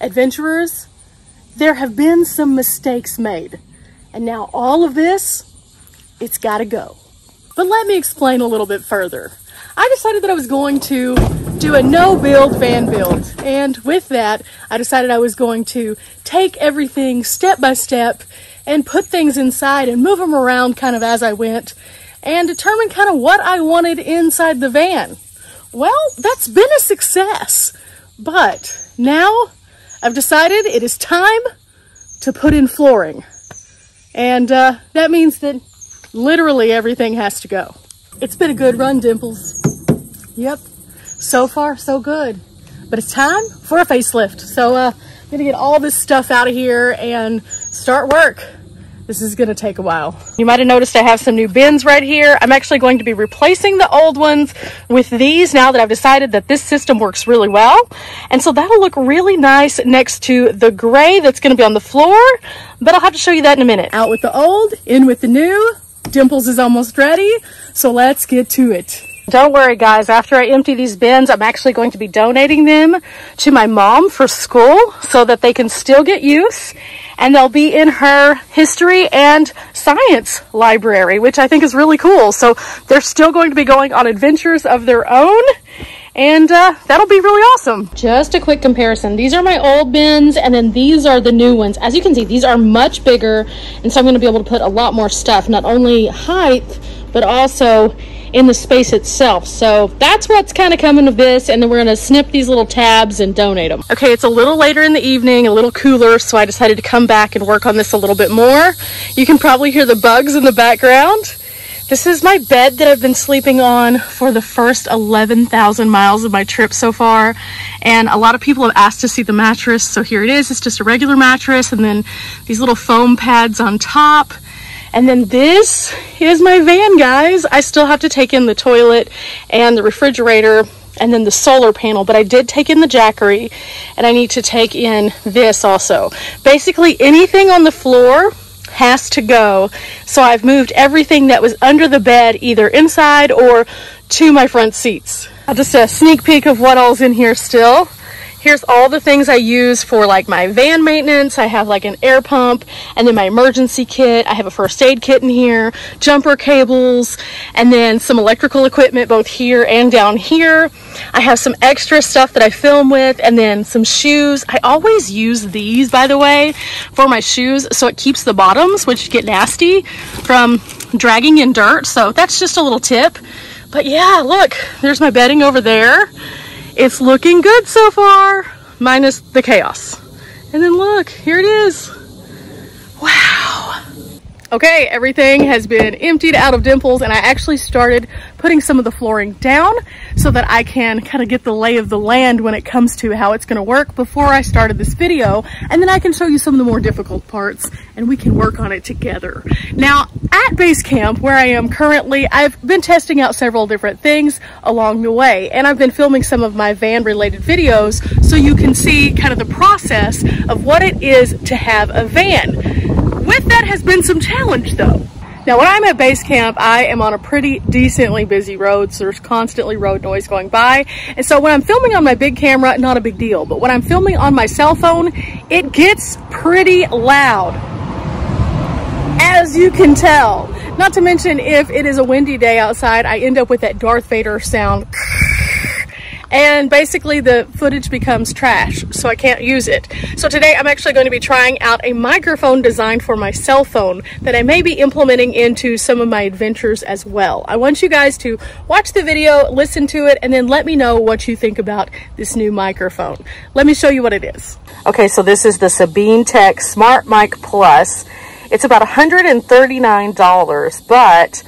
adventurers, there have been some mistakes made. And now all of this, it's gotta go. But let me explain a little bit further. I decided that I was going to do a no-build van build. And with that, I decided I was going to take everything step by step and put things inside and move them around kind of as I went and determine kind of what I wanted inside the van. Well, that's been a success. But now I've decided it is time to put in flooring. And that means that literally everything has to go. It's been a good run, Dimples. Yep, so far so good. But it's time for a facelift. So I'm gonna get all this stuff out of here and start work. This is gonna take a while. You might have noticed I have some new bins right here. I'm actually going to be replacing the old ones with these now that I've decided that this system works really well. And so that'll look really nice next to the gray that's gonna be on the floor, but I'll have to show you that in a minute. Out with the old, in with the new. Dimples is almost ready, so let's get to it. Don't worry guys, after I empty these bins, I'm actually going to be donating them to my mom for school so that they can still get use, and they'll be in her history and science library, which I think is really cool. So they're still going to be going on adventures of their own, and that'll be really awesome. Just a quick comparison. These are my old bins, and then these are the new ones. As you can see, these are much bigger, and so I'm going to be able to put a lot more stuff, not only height, but also in the space itself. So that's what's kind of coming of this, and then we're going to snip these little tabs and donate them. Okay, it's a little later in the evening, a little cooler, so I decided to come back and work on this a little bit more. You can probably hear the bugs in the background. This is my bed that I've been sleeping on for the first 11,000 miles of my trip so far. And a lot of people have asked to see the mattress. So here it is. It's just a regular mattress, and then these little foam pads on top. And then this is my van, guys. I still have to take in the toilet and the refrigerator and then the solar panel, but I did take in the jackery, and I need to take in this also. Basically anything on the floor has to go. So I've moved everything that was under the bed either inside or to my front seats. Just a sneak peek of what all's in here still. Here's all the things I use for like my van maintenance. I have like an air pump, and then my emergency kit. I have a first aid kit in here, jumper cables, and then some electrical equipment both here and down here. I have some extra stuff that I film with, and then some shoes. I always use these, by the way, for my shoes, so it keeps the bottoms, which get nasty, from dragging in dirt. So that's just a little tip. But yeah, look, there's my bedding over there. It's looking good so far, minus the chaos. And then look, here it is. Wow. Okay, everything has been emptied out of Dimples, and I actually started putting some of the flooring down so that I can kind of get the lay of the land when it comes to how it's gonna work before I started this video. And then I can show you some of the more difficult parts, and we can work on it together. Now, at base camp, where I am currently, I've been testing out several different things along the way, and I've been filming some of my van related videos so you can see kind of the process of what it is to have a van. With that has been some challenge though. Now when I'm at base camp, I am on a pretty decently busy road, so there's constantly road noise going by. And so when I'm filming on my big camera, not a big deal. But when I'm filming on my cell phone, it gets pretty loud, as you can tell. Not to mention, if it is a windy day outside, I end up with that Darth Vader sound. And basically the footage becomes trash, so I can't use it. So today I'm actually going to be trying out a microphone designed for my cell phone that I may be implementing into some of my adventures as well. I want you guys to watch the video, listen to it, and then let me know what you think about this new microphone. Let me show you what it is. Okay, so this is the Sabine Tech Smart Mic Plus. It's about $139, but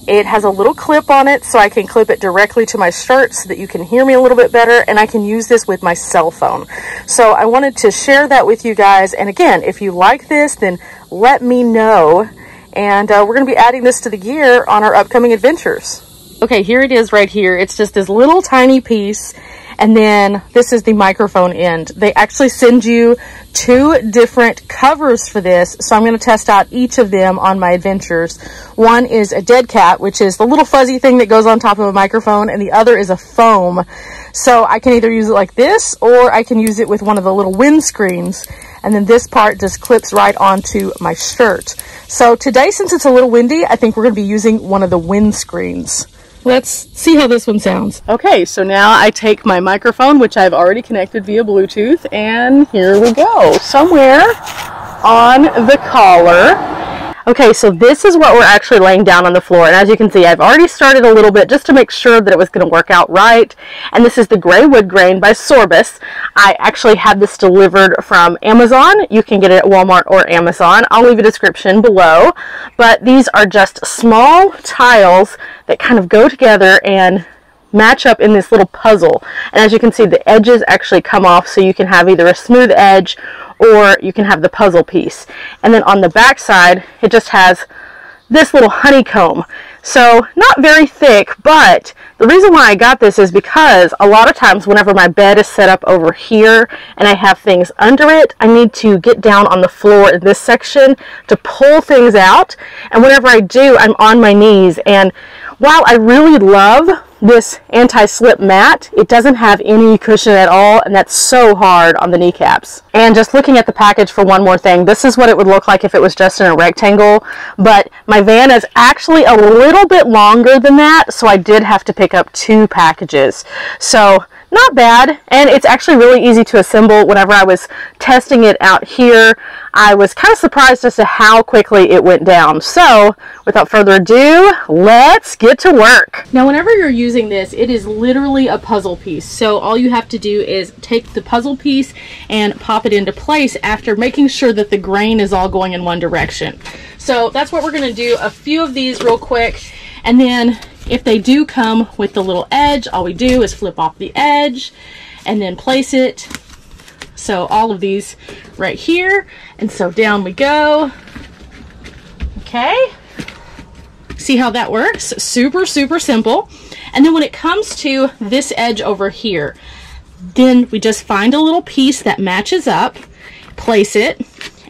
it has a little clip on it, so I can clip it directly to my shirt so that you can hear me a little bit better, and I can use this with my cell phone. So I wanted to share that with you guys. And again, if you like this, then let me know. And we're going to be adding this to the gear on our upcoming adventures. Okay, here it is right here. It's just this little tiny piece, And then this is the microphone end. They actually send you 2 different covers for this, so I'm going to test out each of them on my adventures. One is a dead cat, which is the little fuzzy thing that goes on top of a microphone, and the other is a foam. So I can either use it like this, or I can use it with one of the little windscreens. And then this part just clips right onto my shirt. So today, since it's a little windy, I think we're going to be using one of the windscreens. Let's see how this one sounds. Okay, so now I take my microphone, which I've already connected via Bluetooth, and here we go, somewhere on the collar. Okay, so this is what we're actually laying down on the floor, and as you can see, I've already started a little bit just to make sure that it was going to work out right. And this is the gray wood grain by Sorbus. I actually had this delivered from Amazon. You can get it at Walmart or Amazon. I'll leave a description below, but these are just small tiles that kind of go together and match up in this little puzzle. And as you can see, the edges actually come off, so you can have either a smooth edge or you can have the puzzle piece. And then on the back side, it just has this little honeycomb. So not very thick, but the reason why I got this is because a lot of times whenever my bed is set up over here and I have things under it, I need to get down on the floor in this section to pull things out. And whenever I do, I'm on my knees. And while I really love this anti-slip mat, it doesn't have any cushion at all, and that's so hard on the kneecaps. And just looking at the package for one more thing, this is what it would look like if it was just in a rectangle, but my van is actually a little bit longer than that, so I did have to pick up 2 packages. So not bad, and it's actually really easy to assemble. Whenever I was testing it out here, I was kind of surprised as to how quickly it went down. So without further ado, let's get to work. Now whenever you're using this, it is literally a puzzle piece. So all you have to do is take the puzzle piece and pop it into place after making sure that the grain is all going in one direction. So that's what we're going to do, a few of these real quick, and then if they do come with the little edge, all we do is flip off the edge and then place it. So all of these right here, and so down we go. Okay, see how that works? Super, super simple. And then when it comes to this edge over here, then we just find a little piece that matches up, place it,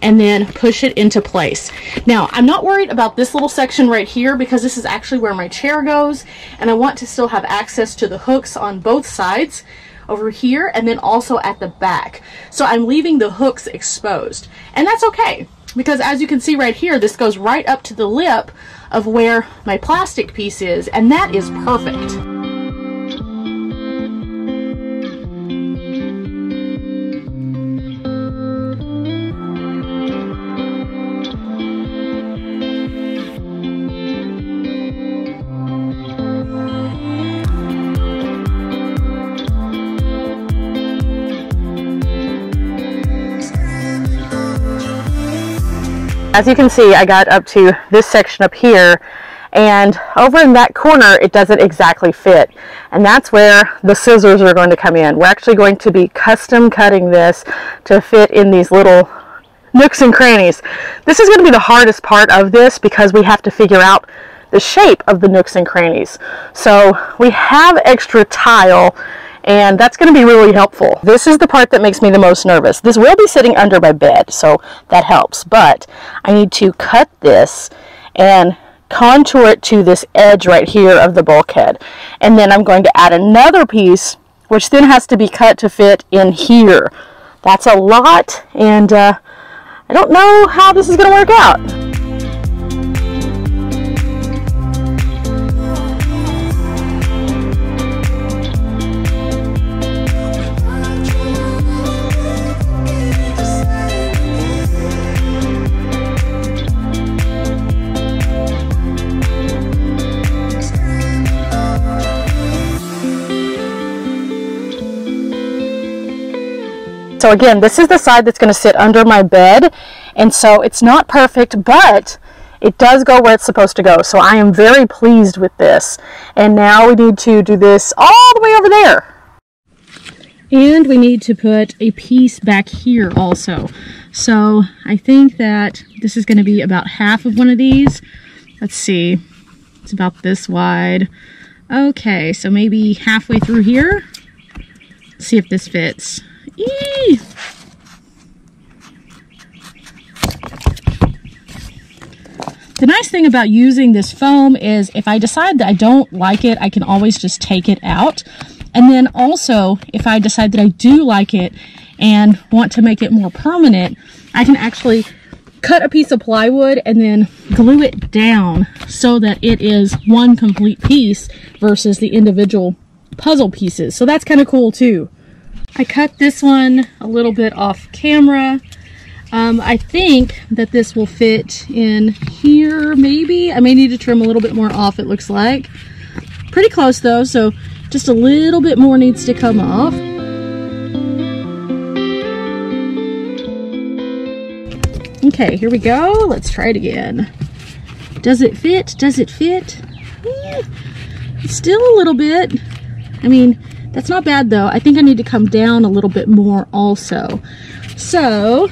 and then push it into place. Now, I'm not worried about this little section right here because this is actually where my chair goes, and I want to still have access to the hooks on both sides over here and then also at the back. So I'm leaving the hooks exposed, and that's okay because as you can see right here, this goes right up to the lip of where my plastic piece is, and that is perfect. As you can see, I got up to this section up here, and over in that corner it doesn't exactly fit, and that's where the scissors are going to come in. We're actually going to be custom cutting this to fit in these little nooks and crannies. This is going to be the hardest part of this because we have to figure out the shape of the nooks and crannies. So we have extra tile, and that's going to be really helpful. This is the part that makes me the most nervous. This will be sitting under my bed, so that helps, but I need to cut this and contour it to this edge right here of the bulkhead. And then I'm going to add another piece, which then has to be cut to fit in here. That's a lot, and I don't know how this is going to work out. So again, this is the side that's going to sit under my bed, and so it's not perfect, but it does go where it's supposed to go. So I am very pleased with this. And now we need to do this all the way over there. And we need to put a piece back here also. So I think that this is going to be about half of one of these. Let's see, it's about this wide. Okay, so maybe halfway through here. Let's see if this fits. Eee! The nice thing about using this foam is if I decide that I don't like it, I can always just take it out. And then also, if I decide that I do like it and want to make it more permanent, I can actually cut a piece of plywood and then glue it down so that it is one complete piece versus the individual puzzle pieces. So that's kind of cool too. I cut this one a little bit off camera. I think that this will fit in here, maybe. I may need to trim a little bit more off, it looks like. Pretty close though, so just a little bit more needs to come off. Okay, here we go. Let's try it again. Does it fit? Does it fit? Still a little bit. I mean, that's not bad though. I think I need to come down a little bit more also. So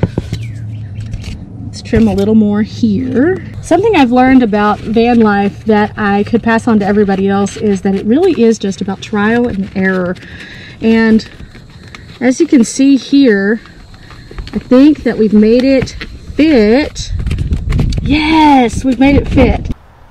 let's trim a little more here. Something I've learned about van life that I could pass on to everybody else is that it really is just about trial and error. And as you can see here, I think that we've made it fit. Yes, we've made it fit.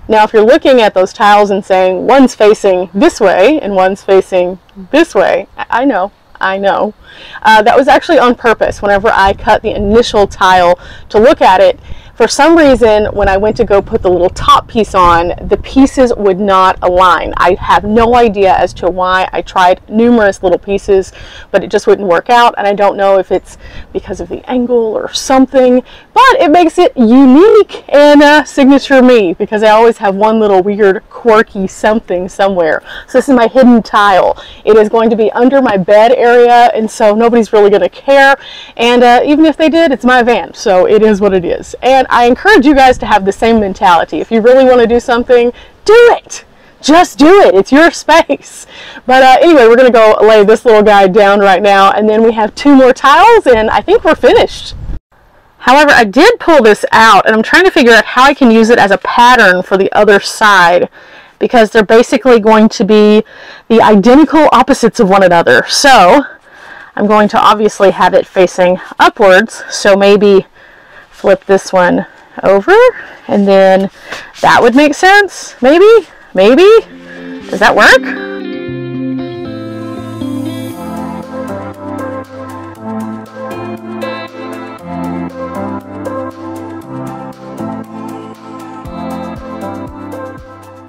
Now, if you're looking at those tiles and saying one's facing this way and one's facing this way, I know. That was actually on purpose. Whenever I cut the initial tile to look at it, for some reason, when I went to go put the little top piece on, the pieces would not align. I have no idea as to why. I tried numerous little pieces, but it just wouldn't work out, and I don't know if it's because of the angle or something, but it makes it unique and signature me, because I always have one little weird, quirky something somewhere. So this is my hidden tile. It is going to be under my bed area, and so nobody's really going to care, and even if they did, it's my van, so it is what it is. And I encourage you guys to have the same mentality. If you really want to do something, do it. Just do it. It's your space. But anyway, we're going to go lay this little guy down right now, and then we have 2 more tiles, and I think we're finished. However, I did pull this out, and I'm trying to figure out how I can use it as a pattern for the other side, because they're basically going to be the identical opposites of one another. So I'm going to obviously have it facing upwards, so maybe flip this one over, and then that would make sense. Maybe? Does that work?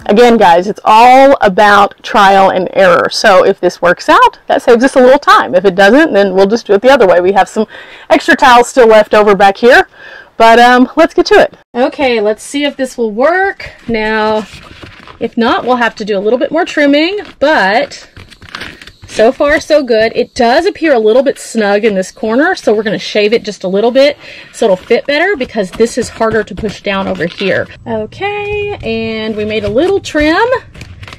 Again, guys, it's all about trial and error. So if this works out, that saves us a little time. If it doesn't, then we'll just do it the other way. We have some extra tiles still left over back here. But let's get to it. Okay, let's see if this will work. Now, if not, we'll have to do a little bit more trimming, but so far so good. It does appear a little bit snug in this corner, so we're going to shave it just a little bit so it'll fit better, because this is harder to push down over here. Okay, and we made a little trim.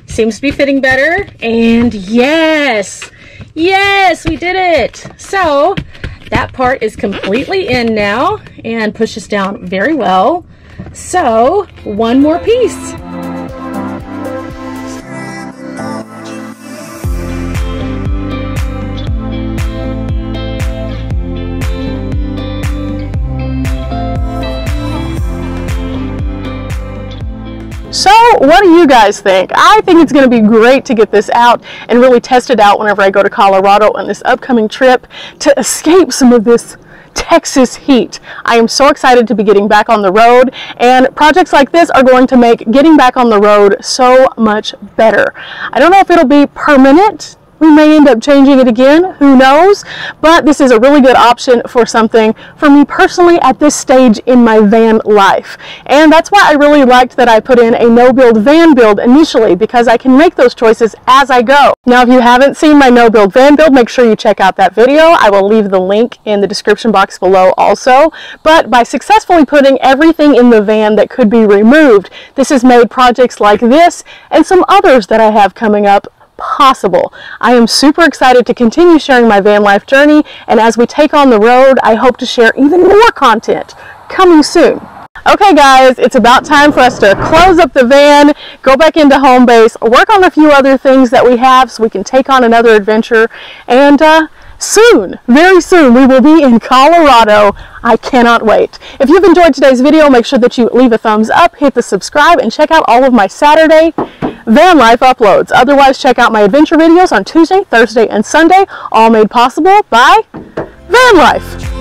Seems to be fitting better, and yes, we did it. So that part is completely in now and pushes down very well. So one more piece. So what do you guys think? I think it's going to be great to get this out and really test it out whenever I go to Colorado on this upcoming trip to escape some of this Texas heat. I am so excited to be getting back on the road, and projects like this are going to make getting back on the road so much better. I don't know if it'll be permanent. We may end up changing it again, who knows, but this is a really good option for something for me personally at this stage in my van life. And that's why I really liked that I put in a no-build van build initially, because I can make those choices as I go. Now, if you haven't seen my no-build van build, make sure you check out that video. I will leave the link in the description box below also. But by successfully putting everything in the van that could be removed, this has made projects like this and some others that I have coming up possible. I am super excited to continue sharing my van life journey, and as we take on the road, I hope to share even more content coming soon. Okay guys, it's about time for us to close up the van, go back into home base, work on a few other things that we have so we can take on another adventure, and soon, very soon, we will be in Colorado. I cannot wait. If you've enjoyed today's video, make sure that you leave a thumbs up, hit the subscribe, and check out all of my Saturday van life uploads. Otherwise, check out my adventure videos on Tuesday, Thursday, and Sunday, all made possible by Van Life.